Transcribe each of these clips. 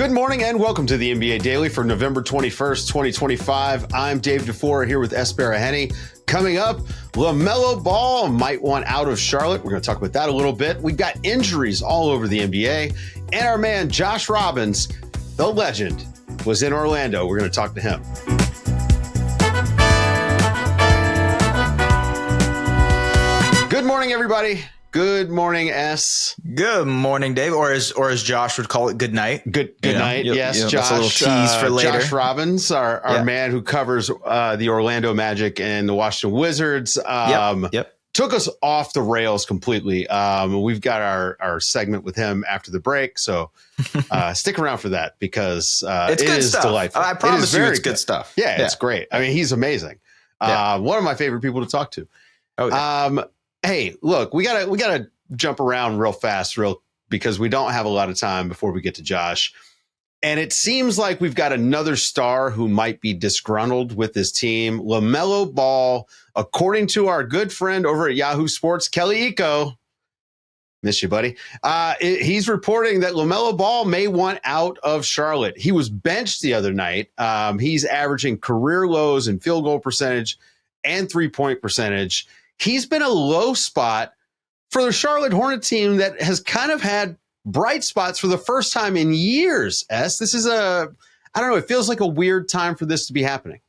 Good morning and welcome to the NBA Daily for November 21st, 2025. I'm Dave DuFour here with Es Baraheni. Coming up, LaMelo Ball might want out of Charlotte. We're going to talk about that a little bit. We've got injuries all over the NBA. And our man, Josh Robbins, the legend, was in Orlando. We're going to talk to him. Good morning, everybody. Good morning, S. Good morning, Dave, or as Josh would call it, good night. Good night. Yes, Josh. That's a little tease for later. Josh Robbins, our man who covers the Orlando Magic and the Washington Wizards. Took us off the rails completely. We've got our segment with him after the break, so stick around for that because it's good stuff. Delightful. I promise it's good stuff. Yeah, it's great. I mean, he's amazing. One of my favorite people to talk to. Oh, yeah. Hey, look, we gotta jump around real fast, because we don't have a lot of time before we get to Josh. And it seems like we've got another star who might be disgruntled with this team. LaMelo Ball, according to our good friend over at Yahoo Sports, Kelly Eco. Miss you, buddy. He's reporting that LaMelo Ball may want out of Charlotte. He was benched the other night. He's averaging career lows in field goal percentage and 3-point percentage. He's been a low spot for the Charlotte Hornets team that has kind of had bright spots for the first time in years. This is I don't know, it feels like a weird time for this to be happening.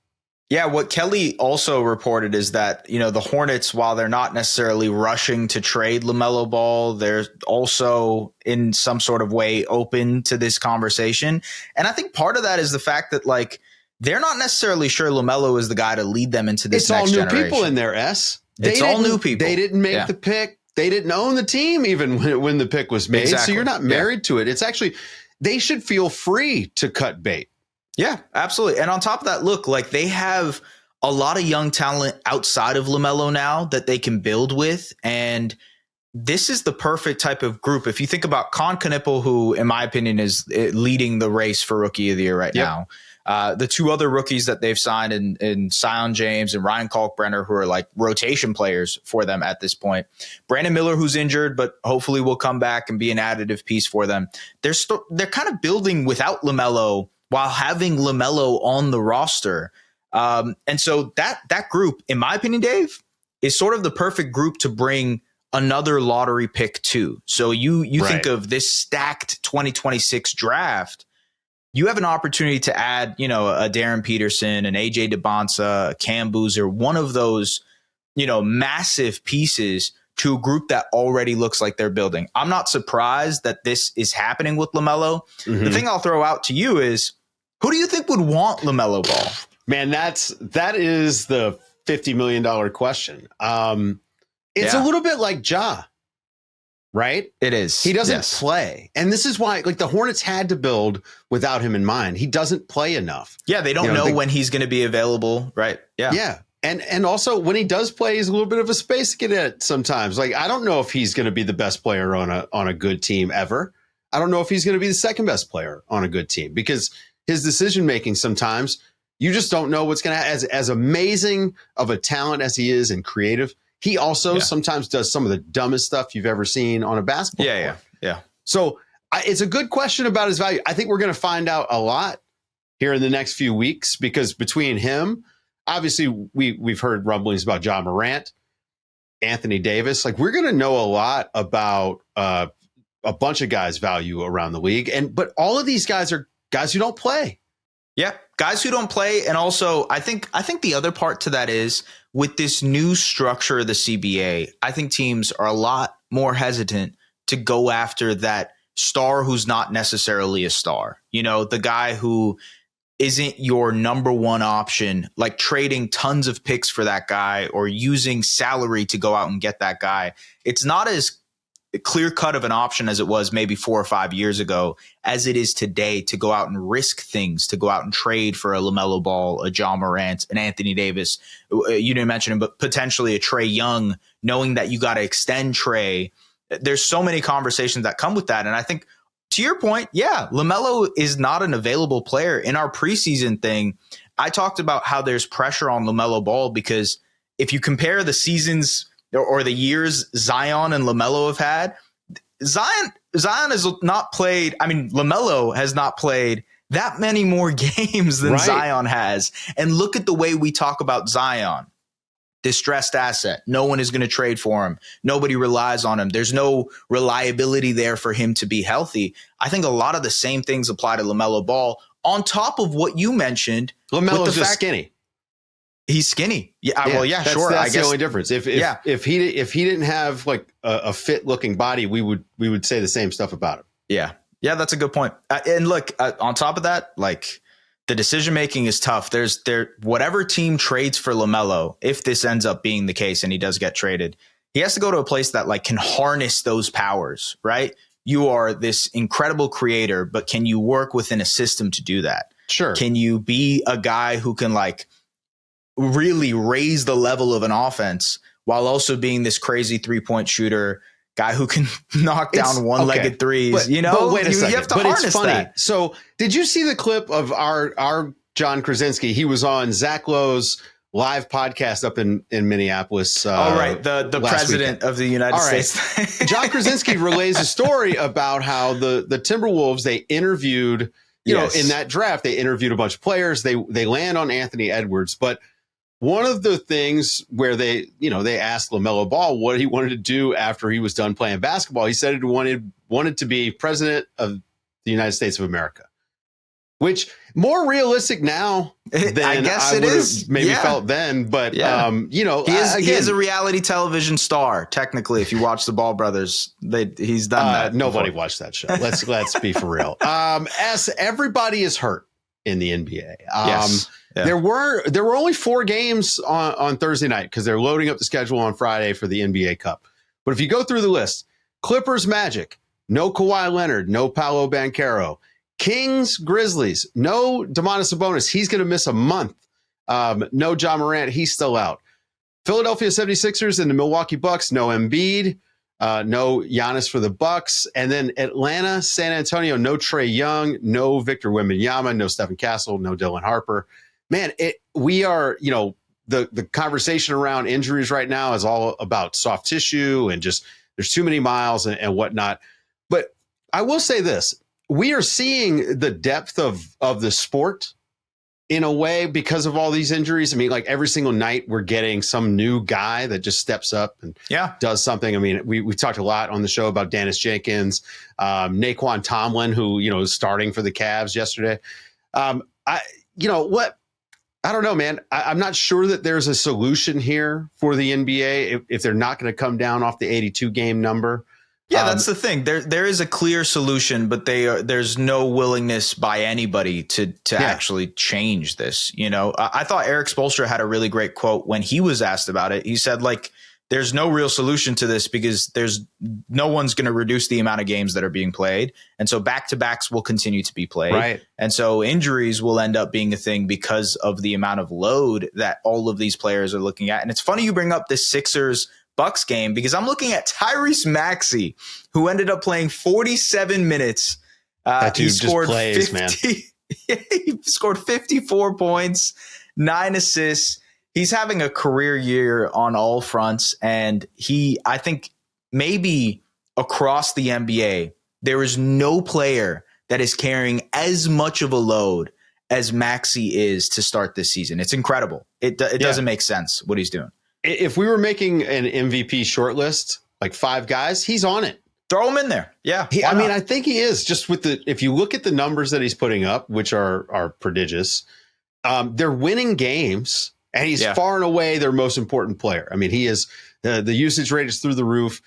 Yeah, what Kelly also reported is that, the Hornets, while they're not necessarily rushing to trade LaMelo Ball, they're also in some sort of way open to this conversation. And I think part of that is the fact that, they're not necessarily sure LaMelo is the guy to lead them into this next generation. It's all new people in there, S. It's all new people. They didn't make the pick. They didn't own the team even when the pick was made. Exactly. So you're not married to it. It's actually, they should feel free to cut bait. Yeah, absolutely. And on top of that, look, they have a lot of young talent outside of LaMelo now that they can build with. And this is the perfect type of group. If you think about Con Knipple, who, in my opinion, is leading the race for Rookie of the Year right now. The two other rookies that they've signed in Zion James and Ryan Kalkbrenner, who are rotation players for them at this point. Brandon Miller, who's injured, but hopefully will come back and be an additive piece for them. They're kind of building without LaMelo while having LaMelo on the roster. And so that group, in my opinion, Dave, is sort of the perfect group to bring another lottery pick to. So you think of this stacked 2026 draft. You have an opportunity to add, a Darren Peterson, an AJ DeBonsa, a Cam Boozer, one of those, massive pieces to a group that already looks like they're building. I'm not surprised that this is happening with LaMelo. Mm-hmm. The thing I'll throw out to you is, who do you think would want LaMelo Ball? Man, that is the $50 million question. It's a little bit like Ja. Right? It is. He doesn't play. And this is why the Hornets had to build without him in mind. He doesn't play enough. Yeah, they don't know when he's going to be available. Right. Yeah. Yeah. And also when he does play, he's a little bit of a space to get at sometimes. I don't know if he's going to be the best player on a good team ever. I don't know if he's going to be the second best player on a good team because his decision making sometimes you just don't know what's going to happen. As amazing of a talent as he is and creative, he also sometimes does some of the dumbest stuff you've ever seen on a basketball court. Yeah. So it's a good question about his value. I think we're going to find out a lot here in the next few weeks because between him, obviously we've heard rumblings about Ja Morant, Anthony Davis. We're going to know a lot about a bunch of guys' value around the league. But all of these guys are guys who don't play. Yeah, guys who don't play. And also, I think the other part to that is with this new structure of the CBA, I think teams are a lot more hesitant to go after that star who's not necessarily a star. The guy who isn't your number one option, trading tons of picks for that guy or using salary to go out and get that guy. It's not as clear cut of an option as it was maybe 4 or 5 years ago, as it is today to go out and risk things, to go out and trade for a LaMelo Ball, a Ja Morant, an Anthony Davis. You didn't mention him, but potentially a Trae Young, knowing that you got to extend Trae. There's so many conversations that come with that. And I think to your point, LaMelo is not an available player. In our preseason thing, I talked about how there's pressure on LaMelo Ball because if you compare the seasons or the years Zion and LaMelo have had, Zion has not played. I mean, LaMelo has not played that many more games than Zion has. And look at the way we talk about Zion. Distressed asset. No one is going to trade for him. Nobody relies on him. There's no reliability there for him to be healthy. I think a lot of the same things apply to LaMelo Ball on top of what you mentioned. LaMelo's just skinny. He's skinny. Yeah. Well, yeah, sure. That's the only difference. If he didn't have like a fit looking body, we would say the same stuff about him. Yeah. Yeah. That's a good point. And look, on top of that, like the decision making is tough. Whatever team trades for LaMelo, if this ends up being the case and he does get traded, he has to go to a place that like can harness those powers, right? You are this incredible creator, but can you work within a system to do that? Sure. Can you be a guy who can like really raise the level of an offense while also being this crazy 3-point shooter, guy who can knock down one-legged threes? But wait a second. You have to but harness it's funny. that. So did you see the clip of our John Krasinski? He was on Zach Lowe's live podcast up in Minneapolis. The president of the United States. John Krasinski relays a story about how the Timberwolves, they interviewed, in that draft, they interviewed a bunch of players. They land on Anthony Edwards, but one of the things where they asked LaMelo Ball what he wanted to do after he was done playing basketball, he said he wanted to be president of the United States of America, which more realistic now than I guess it is. Maybe felt then, but he is a reality television star. Technically, if you watch the Ball Brothers, he's done that. Nobody watched that show. Let's be for real. As everybody is hurt in the NBA. Yes. Yeah. There were only 4 games on Thursday night because they're loading up the schedule on Friday for the NBA Cup. But if you go through the list, Clippers, Magic, no Kawhi Leonard, no Paolo Banchero. Kings, Grizzlies, no Domantas Sabonis. He's going to miss a month. No Ja Morant. He's still out. Philadelphia 76ers and the Milwaukee Bucks, no Embiid, no Giannis for the Bucks. And then Atlanta, San Antonio, no Trae Young, no Victor Wembanyama, no Stephen Castle, no Dylan Harper. Man, we are, the conversation around injuries right now is all about soft tissue and just there's too many miles and whatnot. But I will say this, we are seeing the depth of the sport in a way because of all these injuries. I mean, like every single night we're getting some new guy that just steps up and does something. I mean, we talked a lot on the show about Dennis Jenkins, Naquan Tomlin, who, is starting for the Cavs yesterday. I don't know, man. I'm not sure that there's a solution here for the NBA if they're not going to come down off the 82 game number. Yeah, that's the thing. There is a clear solution, but there's no willingness by anybody to actually change this. I thought Eric Spoelstra had a really great quote when he was asked about it. He said, like, there's no real solution to this because no one's going to reduce the amount of games that are being played. And so back-to-backs will continue to be played. Right. And so injuries will end up being a thing because of the amount of load that all of these players are looking at. And it's funny you bring up this Sixers-Bucks game because I'm looking at Tyrese Maxey, who ended up playing 47 minutes. That dude just plays, 50, man. He scored 54 points, 9 assists. He's having a career year on all fronts. And I think maybe across the NBA, there is no player that is carrying as much of a load as Maxey is to start this season. It's incredible. It doesn't make sense what he's doing. If we were making an MVP shortlist, like 5 guys, he's on it. Throw him in there. Yeah. I think he is just if you look at the numbers that he's putting up, which are prodigious, they're winning games. And he's far and away their most important player. I mean, he is the usage rate is through the roof.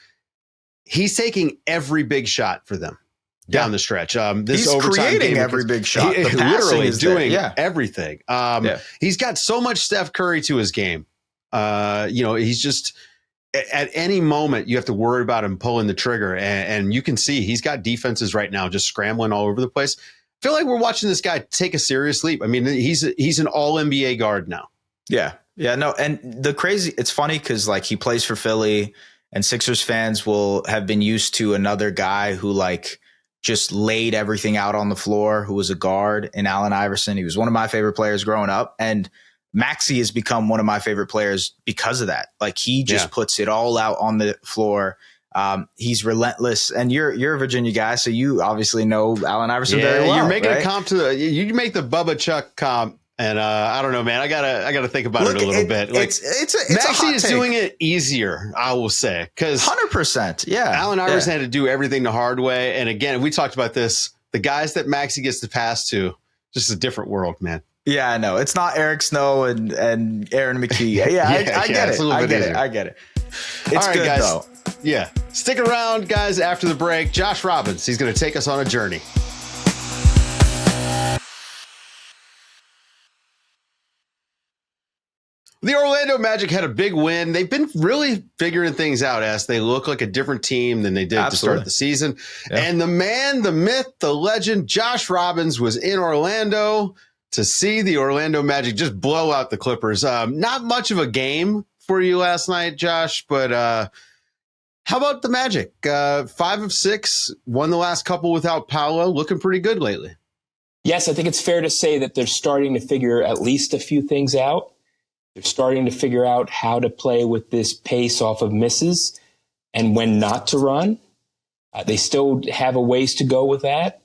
He's taking every big shot for them down the stretch. He's creating every big shot. Literally doing everything. He's got so much Steph Curry to his game. He's just at any moment you have to worry about him pulling the trigger. And you can see he's got defenses right now just scrambling all over the place. I feel like we're watching this guy take a serious leap. I mean, he's an all NBA guard now. Yeah. Yeah. No. And it's funny because like he plays for Philly and Sixers fans will have been used to another guy who like just laid everything out on the floor, who was a guard in Allen Iverson. He was one of my favorite players growing up. And Maxey has become one of my favorite players because of that. Like he just puts it all out on the floor. He's relentless, and you're a Virginia guy, so you obviously know Allen Iverson very well. You're making right? a comp to you make the Bubba Chuck comp. And I don't know, man. I gotta think about it a little bit. Like it's Maxey a hot is take. doing it easier, I will say, because 100%. Yeah, Allen Iverson had to do everything the hard way. And again, we talked about this. The guys that Maxey gets to pass to, just a different world, man. Yeah, I know. It's not Eric Snow and Aaron McKee. Yeah, I get it. I get it. It's all right, good guys. though. Yeah, stick around, guys. After the break, Josh Robbins. He's going to take us on a journey. The Orlando Magic had a big win. They've been really figuring things out as they look like a different team than they did to start the season. Yeah. And the man, the myth, the legend, Josh Robbins was in Orlando to see the Orlando Magic just blow out the Clippers. Not much of a game for you last night, Josh, but how about the Magic? 5 of 6, won the last couple without Paolo, looking pretty good lately. Yes, I think it's fair to say that they're starting to figure at least a few things out. They're starting to figure out how to play with this pace off of misses and when not to run. They still have a ways to go with that.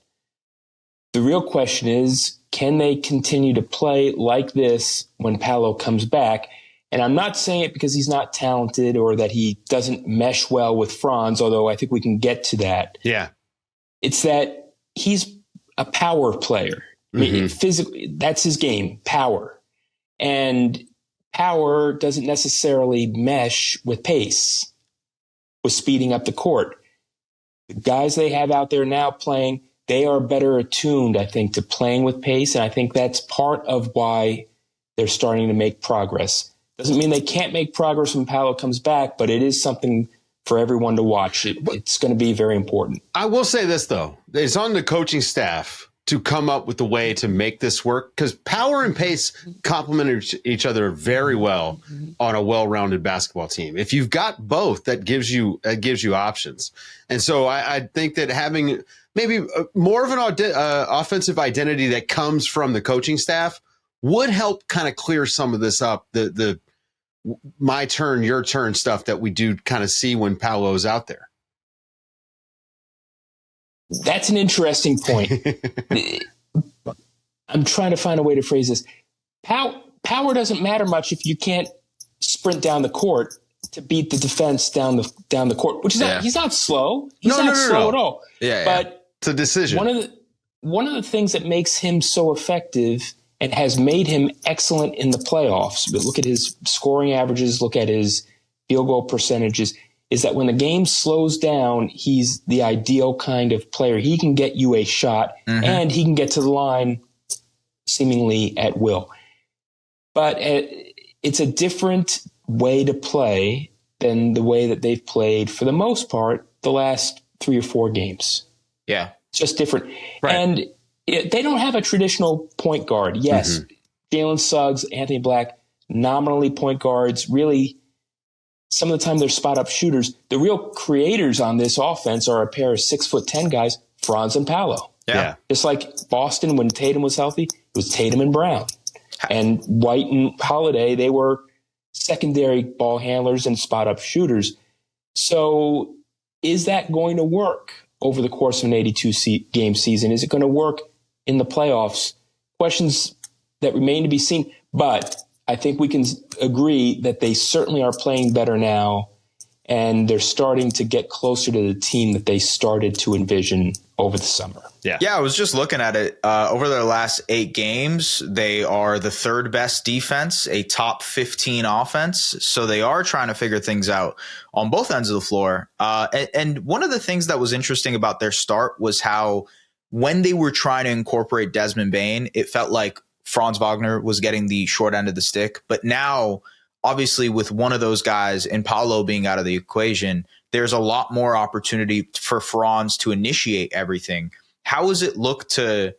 The real question is, can they continue to play like this when Paolo comes back? And I'm not saying it because he's not talented or that he doesn't mesh well with Franz, although I think we can get to that. Yeah. It's that he's a power player. I mean, physically, that's his game, power. And power doesn't necessarily mesh with pace, with speeding up the court. The guys they have out there now playing, they are better attuned, I think, to playing with pace. And I think that's part of why they're starting to make progress. Doesn't mean they can't make progress when Paolo comes back, but it is something for everyone to watch. It's going to be very important. I will say this, though. It's on the coaching staff to come up with a way to make this work, because power and pace complement each other very well on a well-rounded basketball team. If you've got both, that gives you options. And so I think that having maybe more of an offensive identity that comes from the coaching staff would help kind of clear some of this up. The my turn, your turn stuff that we do kind of see when Paolo's out there. That's an interesting point. I'm trying to find a way to phrase this. Power doesn't matter much if you can't sprint down the court to beat the defense down the court, which is he's not slow. He's not slow at all. But it's a decision. One of the things that makes him so effective and has made him excellent in the playoffs, but look at his scoring averages, look at his field goal percentages, is that when the game slows down, he's the ideal kind of player. He can get you a shot and he can get to the line seemingly at will. But it's a different way to play than the way that they've played for the most part the last 3 or 4 games. Yeah. It's just different. Right. And they don't have a traditional point guard. Yes, Jalen Suggs, Anthony Black, nominally point guards, really some of the time they're spot-up shooters. The real creators on this offense are a pair of 6'10" guys, Franz and Paolo. Yeah. Just like Boston when Tatum was healthy, it was Tatum and Brown. And White and Holiday, they were secondary ball handlers and spot-up shooters. So is that going to work over the course of an 82-game season? Is it going to work in the playoffs? Questions that remain to be seen. But I think we can agree that they certainly are playing better now, and they're starting to get closer to the team that they started to envision over the summer. Yeah, I was just looking at it. Over their last 8 games, they are the 3rd best defense, a top 15 offense. So they are trying to figure things out on both ends of the floor. And one of the things that was interesting about their start was how when they were trying to incorporate Desmond Bane, it felt like Franz Wagner was getting the short end of the stick. But now, obviously, with one of those guys and Paolo being out of the equation, there's a lot more opportunity for Franz to initiate everything. How does it look to,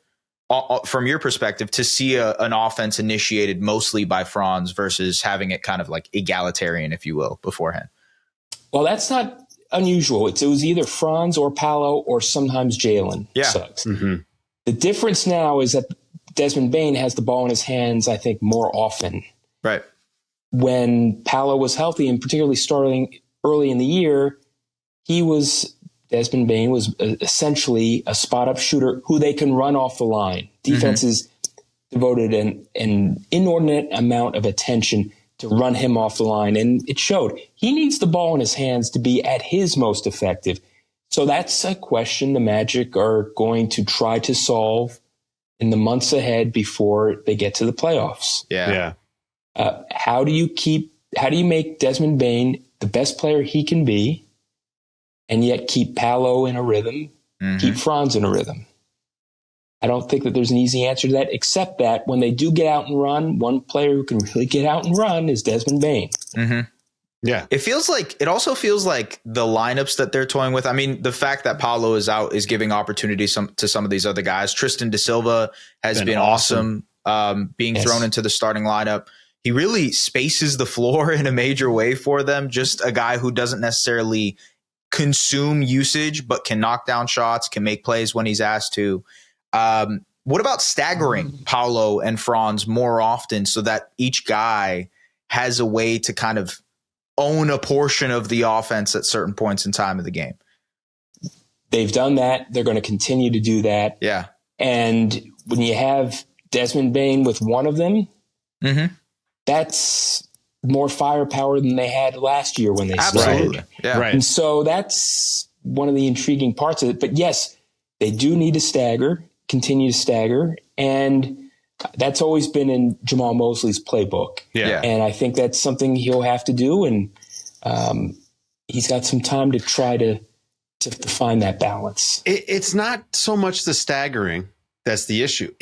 from your perspective, to see an offense initiated mostly by Franz versus having it kind of like egalitarian, if you will, beforehand? Well, that's not unusual. It was either Franz or Paolo or sometimes Jalen Suggs. The difference now is that Desmond Bane has the ball in his hands, I think, more often. Right. When Paolo was healthy, and particularly starting early in the year, Desmond Bane was essentially a spot-up shooter who they can run off the line. Defenses devoted an inordinate amount of attention to run him off the line, and it showed. He needs the ball in his hands to be at his most effective. So that's a question the Magic are going to try to solve in the months ahead before they get to the playoffs. Yeah. How do you make Desmond Bane the best player he can be, and yet keep Paolo in a rhythm, keep Franz in a rhythm? I don't think that there's an easy answer to that, except that when they do get out and run, one player who can really get out and run is Desmond Bane. Yeah. It also feels like the lineups that they're toying with. I mean, the fact that Paolo is out is giving opportunities to some of these other guys. Tristan da Silva has been awesome being thrown into the starting lineup. He really spaces the floor in a major way for them. Just a guy who doesn't necessarily consume usage, but can knock down shots, can make plays when he's asked to. What about staggering Paolo and Franz more often so that each guy has a way to kind of own a portion of the offense at certain points in time of the game? They've done that. They're going to continue to do that. Yeah. And when you have Desmond Bane with one of them, that's more firepower than they had last year when they started. Yeah. Right. And so that's one of the intriguing parts of it. But yes, they do need to continue to stagger. And that's always been in Jamal Mosley's playbook. Yeah. And I think that's something he'll have to do. And he's got some time to try to find that balance. It's not so much the staggering that's the issue.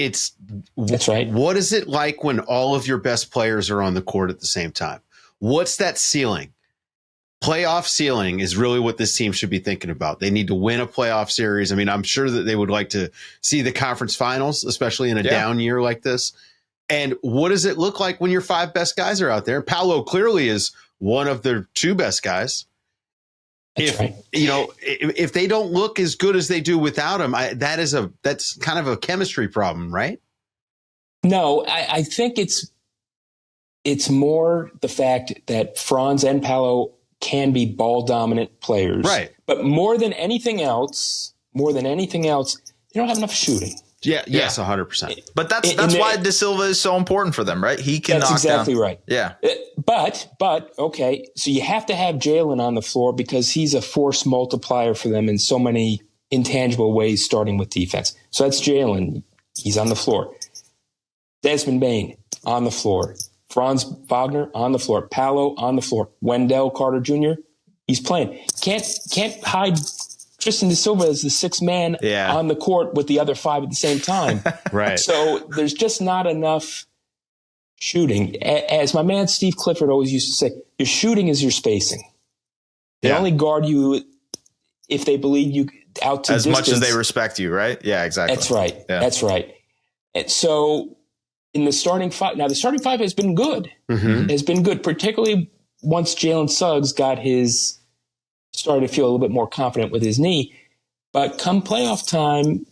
That's right. What is it like when all of your best players are on the court at the same time? What's that ceiling? Playoff ceiling is really what this team should be thinking about. They need to win a playoff series. I mean, I'm sure that they would like to see the conference finals, especially in a down year like this. And what does it look like when your five best guys are out there? Paolo clearly is one of their two best guys. If they don't look as good as they do without him, that's kind of a chemistry problem, right? No, I think it's more the fact that Franz and Paolo can be ball dominant players, right? But more than anything else, they don't have enough shooting. Yeah. Yes, 100%. But that's why Da Silva is so important for them, right? He can knock down. That's exactly right. Yeah. But okay, so you have to have Jalen on the floor because he's a force multiplier for them in so many intangible ways, starting with defense. So that's Jalen. He's on the floor. Desmond Bane on the floor. Franz Wagner on the floor. Paolo on the floor. Wendell Carter Jr. He's playing. Can't hide Tristan da Silva as the sixth man on the court with the other five at the same time. Right. So there's just not enough shooting. As my man Steve Clifford always used to say, your shooting is your spacing. They only guard you if they believe you out to as distance. much as they respect you, right? Yeah, exactly. That's right. Yeah. That's right. And so in the starting five, now the starting five has been good. Has been good, particularly once Jalen Suggs started to feel a little bit more confident with his knee. But come playoff time,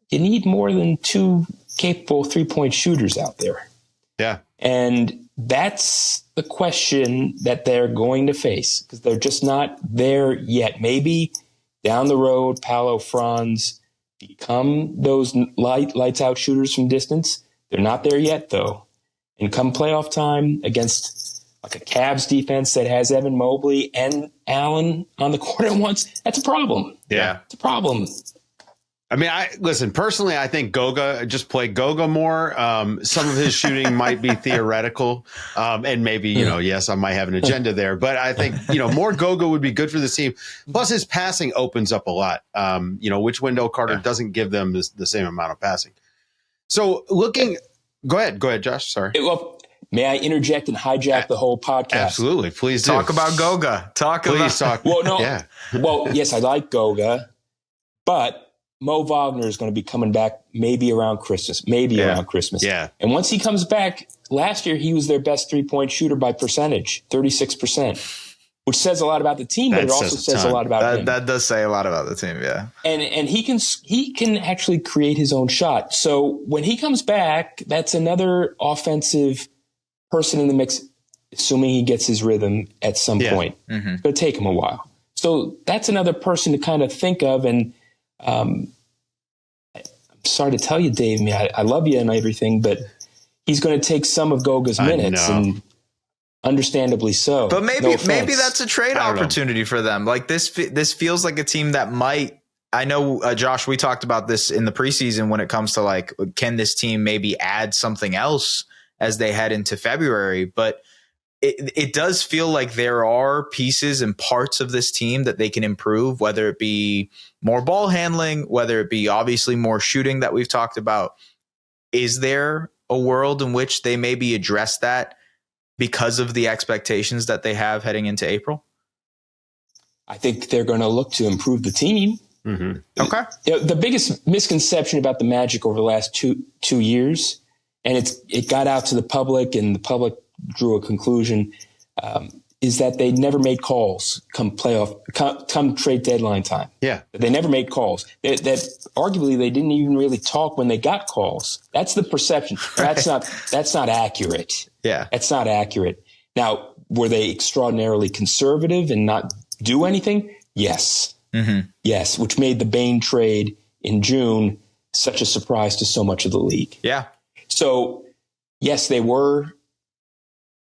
you need more than two capable three-point shooters out there. Yeah. And that's the question that they're going to face because they're just not there yet. Maybe down the road, Paolo, Franz become those lights out shooters from distance. They're not there yet, though. And come playoff time against like a Cavs defense that has Evan Mobley and Allen on the court at once, that's a problem. Yeah. It's a problem. I mean, personally, I think Goga, just play Goga more. Some of his shooting might be theoretical. And maybe, yes, I might have an agenda there, but I think, more Goga would be good for the team. Plus his passing opens up a lot, which Wendell Carter doesn't give them the same amount of passing. So go ahead, Josh. Sorry. Well, may I interject and hijack the whole podcast? Absolutely. Please do. Talk about Goga. Well, no. Yeah. Well, yes, I like Goga, but Mo Wagner is going to be coming back maybe around Christmas. Yeah. And once he comes back, last year he was their best three-point shooter by percentage, 36%, which says a lot about the team, but it also says a lot about him. That does say a lot about the team, yeah. And he can actually create his own shot. So when he comes back, that's another offensive person in the mix, assuming he gets his rhythm at some point. It's going to take him a while. So that's another person to kind of think of. And I'm sorry to tell you, Dave, I love you and everything, but he's going to take some of Goga's minutes, and understandably so. But maybe that's a trade opportunity for them. Like this feels like a team that might. I know, Josh, we talked about this in the preseason when it comes to like, can this team maybe add something else as they head into February? But it does feel like there are pieces and parts of this team that they can improve, whether it be more ball handling, whether it be obviously more shooting that we've talked about. Is there a world in which they maybe address that because of the expectations that they have heading into April? I think they're going to look to improve the team. Mm-hmm. Okay. The biggest misconception about the Magic over the last two years, and it got out to the public, and the public drew a conclusion, is that they never made calls come trade deadline time. Yeah. They never made calls. That arguably they didn't even really talk when they got calls. That's the perception. That's not accurate. Yeah. That's not accurate. Now, were they extraordinarily conservative and not do anything? Yes. Mm-hmm. Yes, which made the Bain trade in June such a surprise to so much of the league. Yeah. So, yes, they were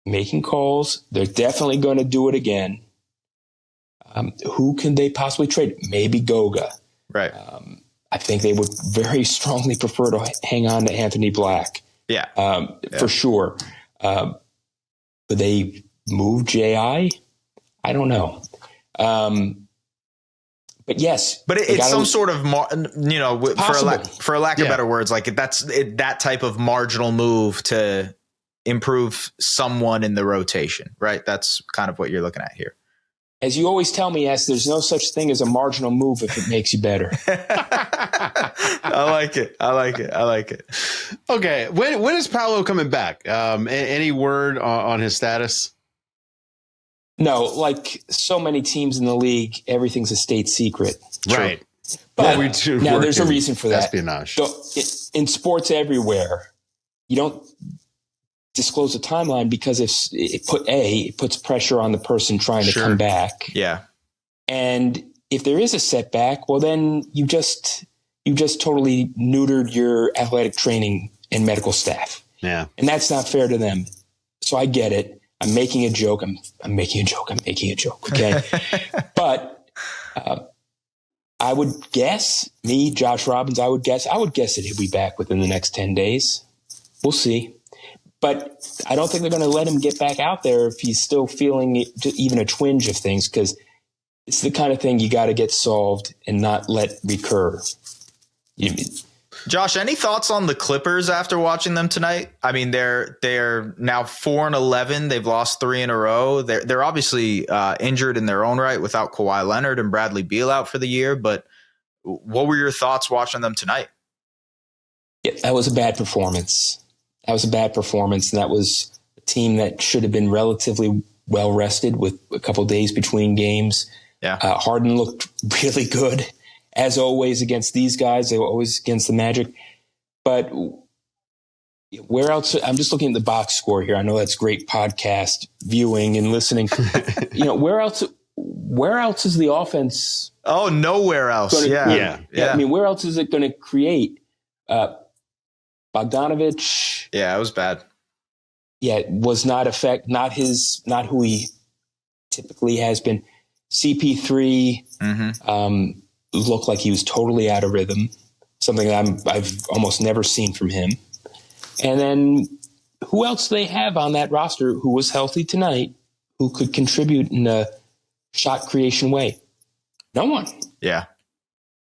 making calls. They're definitely going to do it again. Who can they possibly trade? Maybe Goga. Right. I think they would very strongly prefer to hang on to Anthony Black. Yeah. For sure. But they move J.I.? I don't know. But yes, but it's some sort of, for a lack of better words, like that's that type of marginal move to improve someone in the rotation, right? That's kind of what you're looking at here. As you always tell me, there's no such thing as a marginal move if it makes you better. I like it. Okay. When is Paolo coming back? Any word on his status? No, like so many teams in the league, everything's a state secret. Right. But now there's a reason for that. Espionage. So in sports everywhere, you don't disclose a timeline because it puts pressure on the person trying to come back. Yeah. And if there is a setback, well, then you just totally neutered your athletic training and medical staff. Yeah. And that's not fair to them. So I get it. I'm making a joke. I'm making a joke. Okay. But I would guess, Josh Robbins, I would guess that he'll be back within the next 10 days. We'll see. But I don't think they're going to let him get back out there if he's still feeling even a twinge of things, because it's the kind of thing you got to get solved and not let recur. Josh, any thoughts on the Clippers after watching them tonight? I mean, they're now 4-11. They've lost 3 in a row. They're obviously injured in their own right without Kawhi Leonard and Bradley Beal out for the year. But what were your thoughts watching them tonight? Yeah, that was a bad performance. And that was a team that should have been relatively well rested with a couple of days between games. Yeah, Harden looked really good. As always against these guys, they were always against the Magic. But where else? I'm just looking at the box score here. I know that's great podcast viewing and listening. Where else is the offense? Oh, nowhere else. Yeah. I mean, where else is it going to create? Bogdanovich. Yeah, it was bad. Yeah, it was not not who he typically has been. CP3. Looked like he was totally out of rhythm, something that I've almost never seen from him. And then who else do they have on that roster who was healthy tonight, who could contribute in a shot creation way? No one. Yeah.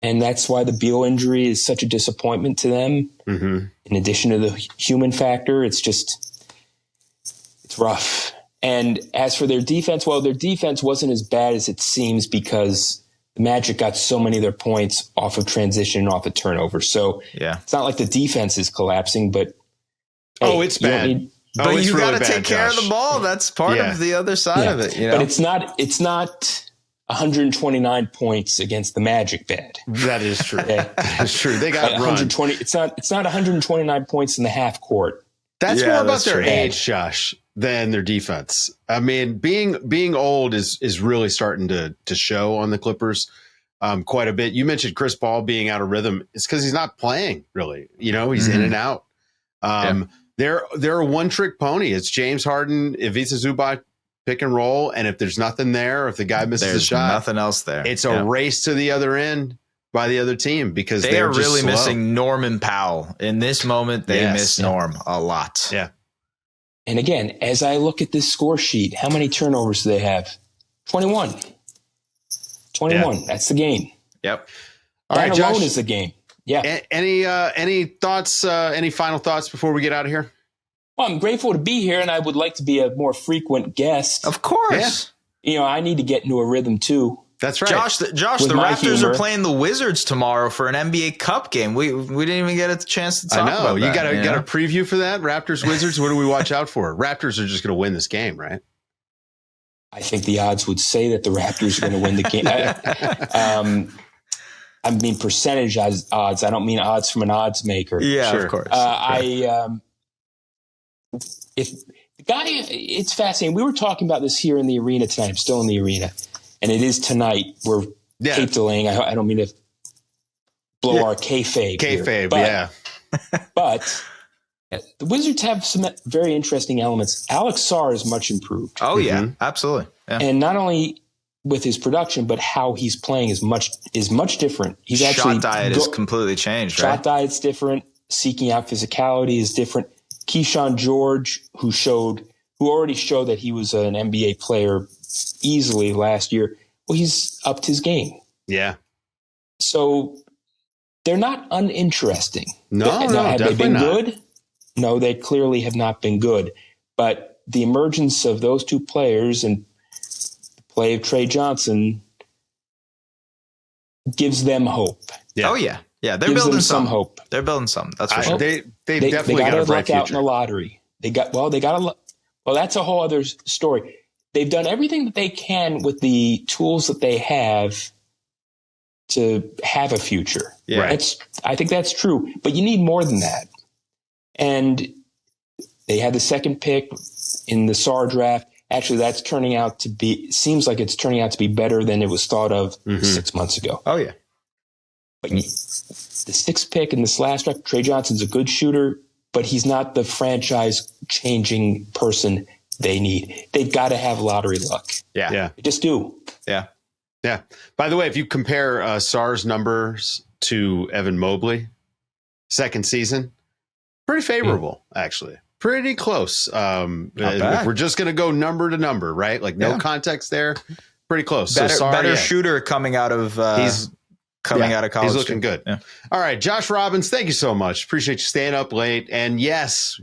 And that's why the Beal injury is such a disappointment to them. Mm-hmm. In addition to the human factor, it's rough. And as for their defense, well, their defense wasn't as bad as it seems because the Magic got so many of their points off of transition and off of turnover. So it's not like the defense is collapsing, but it's bad. But you got to take care of the ball. That's part of the other side of it. But it's not 129 points against the Magic bad. That is true. That's true. They got 120. It's not 129 points in the half court. That's more about their age, Josh. than their defense. I mean, being old is really starting to show on the Clippers quite a bit. You mentioned Chris Paul being out of rhythm. It's because he's not playing really. He's in and out. They're a one-trick pony. It's James Harden, Ivica Zubac pick and roll, and if there's nothing there, if the guy misses a shot, nothing else there. It's a race to the other end by the other team because they are really missing Norman Powell in this moment. They miss Norm a lot. Yeah. And again, as I look at this score sheet, how many turnovers do they have? 21. 21. Yeah. That's the game. Yep. All right, Josh, Josh, is the game. Yeah. Any thoughts? Any final thoughts before we get out of here? Well, I'm grateful to be here, and I would like to be a more frequent guest. Of course. Yeah. I need to get into a rhythm too. That's right. Josh, the Raptors are playing the Wizards tomorrow for an NBA Cup game. We didn't even get a chance to talk about that. You got a preview for that? Raptors, Wizards, what do we watch out for? Raptors are just going to win this game, right? I think the odds would say that the Raptors are going to win the game. I mean percentage odds. I don't mean odds from an odds maker. Yeah, sure. Of course. If the guy, it's fascinating. We were talking about this here in the arena tonight. I'm still in the arena, and it is tonight. We're tape delaying. I don't mean to blow our kayfabe. Kayfabe, but the Wizards have some very interesting elements. Alex Sarr is much improved. Oh yeah, absolutely. Yeah. And not only with his production, but how he's playing is much different. He's actually shot diet is completely changed. Shot diet's different. Seeking out physicality is different. Keyshawn George, who already showed that he was an NBA player easily last year. Well, he's upped his game. Yeah. So they're not uninteresting. No, have they been not. good? No, they clearly have not been good. But the emergence of those two players and the play of Trey Johnson gives them hope. Yeah. Oh yeah. Yeah, they're building some hope. They're building some. That's for sure. They definitely got a bright future. Out in the lottery. Well, that's a whole other story. They've done everything that they can with the tools that they have to have a future. Yeah. Right. I think that's true, but you need more than that. And they had the second pick in the Sarr draft. Actually, seems like it's turning out to be better than it was thought of 6 months ago. Oh yeah. But the sixth pick in this last draft, Trey Johnson's a good shooter, but he's not the franchise-changing person they need. They've got to have lottery luck. Yeah. They just do. Yeah. Yeah. By the way, if you compare Sarr's numbers to Evan Mobley, second season, pretty favorable, actually. Pretty close. If we're just going to go number to number, right? Like no context there. Pretty close. Better shooter coming out of out of college. He's looking good. Yeah. All right, Josh Robbins, thank you so much. Appreciate you staying up late. And yes,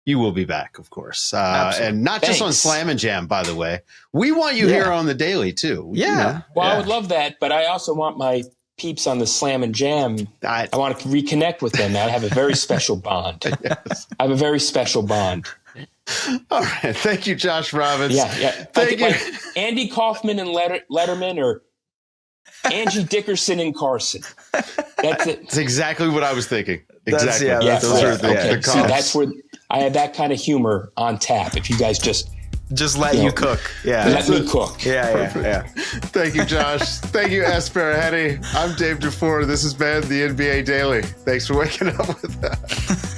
you will be back, of course. And not just on Slam and Jam, by the way. We want you here on the Daily, too. Yeah. I would love that, but I also want my peeps on the Slam and Jam. I want to reconnect with them. I have a very special bond. Yes. I have a very special bond. All right. Thank you, Josh Robbins. Yeah. Thank you. Like Andy Kaufman and Letterman, or Angie Dickerson and Carson. That's it. That's exactly what I was thinking. Exactly. Those are the See, that's where I have that kind of humor on tap. If you guys just let you cook. Yeah. Let me cook. Yeah. Thank you, Josh. Thank you, Es Baraheni. I'm Dave DuFour. This has been the NBA Daily. Thanks for waking up with us.